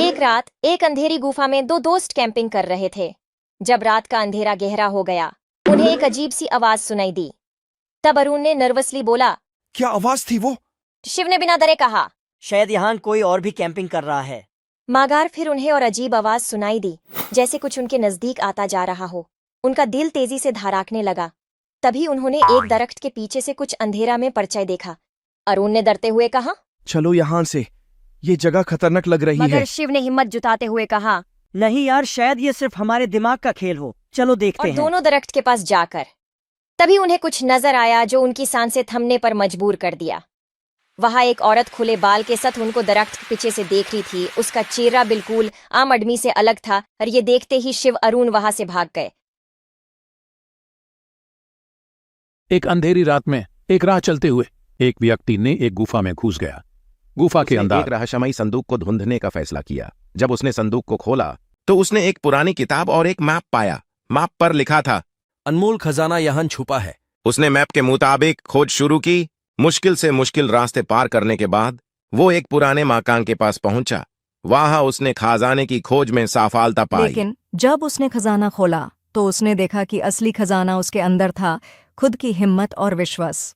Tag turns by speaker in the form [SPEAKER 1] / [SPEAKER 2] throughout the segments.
[SPEAKER 1] एक रात एक अंधेरी गुफा में दो दोस्त कैंपिंग कर रहे थे। जब रात का अंधेरा गहरा हो गया, उन्हें एक अजीब सी आवाज सुनाई दी। तब अरुण ने नर्वसली बोला।
[SPEAKER 2] क्या आवाज थी वो?
[SPEAKER 1] शिव ने बिना डरे कहा।
[SPEAKER 3] शायद यहाँ कोई और भी कैंपिंग कर रहा है।
[SPEAKER 1] मागार फिर उन्हें और अजीब आवाज सुनाई दी, जैसे कुछ उनके नजदीक आता जा रहा हो। उनका दिल तेजी से धड़कने लगा। तभी उन्होंने एक दरख्त के पीछे से कुछ अंधेरा में परछाई देखा। अरुण ने डरते हुए कहा,
[SPEAKER 2] चलो यहाँ से, ये जगह खतरनाक लग रही
[SPEAKER 1] मगर
[SPEAKER 2] है।
[SPEAKER 1] शिव ने हिम्मत जुटाते हुए कहा,
[SPEAKER 3] नहीं यार, शायद ये सिर्फ हमारे दिमाग का खेल हो। चलो देखते
[SPEAKER 1] और
[SPEAKER 3] हैं।
[SPEAKER 1] दोनों दरख्त के पास जाकर तभी उन्हें कुछ नजर आया जो उनकी सांसें थमने पर मजबूर कर दिया। वहां एक औरत खुले बाल के साथ उनको दरख्त के पीछे से देख रही थी। उसका चेहरा बिल्कुल आम आदमी से अलग था और ये देखते ही शिव अरुण वहां से भाग गए।
[SPEAKER 4] एक अंधेरी रात में एक राह चलते हुए एक व्यक्ति ने एक गुफा में घुस गया। गुफा के
[SPEAKER 5] उसने
[SPEAKER 4] अंदर
[SPEAKER 5] एक रहस्यमयी संदूक को ढूंढने का फैसला किया। जब उसने संदूक को खोला तो उसने एक पुरानी किताब और एक मैप पाया। मैप पर लिखा था,
[SPEAKER 6] अनमोल खजाना यहाँ छुपा है।
[SPEAKER 5] उसने मैप के मुताबिक खोज शुरू की। मुश्किल से मुश्किल रास्ते पार करने के बाद वो एक पुराने मकान के पास पहुंचा। वहां उसने खजाने की खोज में सफलता पाई।
[SPEAKER 7] लेकिन जब उसने खजाना खोला तो उसने देखा कि असली खजाना उसके अंदर था, खुद की हिम्मत और विश्वास।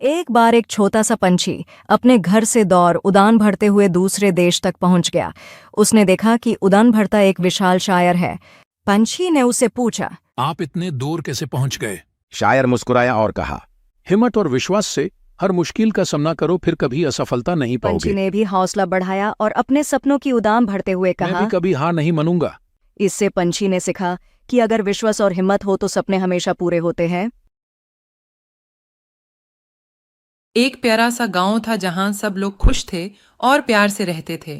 [SPEAKER 7] एक बार एक छोटा सा पंछी अपने घर से दौड़ उड़ान भरते हुए दूसरे देश तक पहुंच गया। उसने देखा कि उड़ान भरता एक विशाल शायर है। पंछी ने उससे पूछा,
[SPEAKER 4] आप इतने दूर कैसे पहुंच गए?
[SPEAKER 5] शायर मुस्कुराया और कहा,
[SPEAKER 4] हिम्मत और विश्वास से हर मुश्किल का सामना करो, फिर कभी असफलता नहीं
[SPEAKER 7] पंछी
[SPEAKER 4] पाओगे।
[SPEAKER 7] ने भी हौसला बढ़ाया और अपने सपनों की उड़ान भरते हुए
[SPEAKER 4] मैं
[SPEAKER 7] कहा।
[SPEAKER 4] भी कभी हार नहीं मानूंगा।
[SPEAKER 7] इससे पंछी ने सीखा कि अगर विश्वास और हिम्मत हो तो सपने हमेशा पूरे होते हैं।
[SPEAKER 8] एक प्यारा सा गांव था जहां सब लोग खुश थे और प्यार से रहते थे।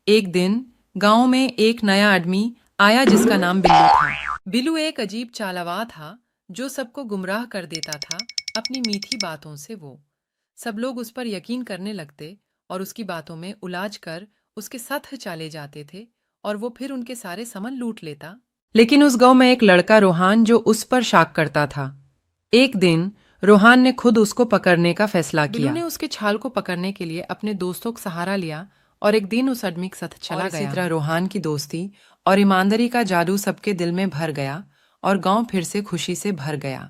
[SPEAKER 8] एक दिन गांव में एक नया आदमी आया जिसका नाम बिल्लू था। बिल्लू एक अजीब चालावा था जो सबको गुमराह कर देता था अपनी मीठी बातों से। वो सब लोग उस पर यकीन करने लगते और उसकी बातों में उलझ कर उसके साथ चले जाते थे और वो फिर उनके सारे सामान लूट लेता। लेकिन उस गांव में एक लड़का रोहान जो उस पर शक करता था। एक दिन रोहान ने खुद उसको पकड़ने का फैसला किया। बिल्लू ने उसके छाल को पकड़ने के लिए अपने दोस्तों का सहारा लिया और एक दिन उस आदमी के साथ चला गया। इसी तरह रोहान की दोस्ती और ईमानदारी का जादू सबके दिल में भर गया और गांव फिर से खुशी से भर गया।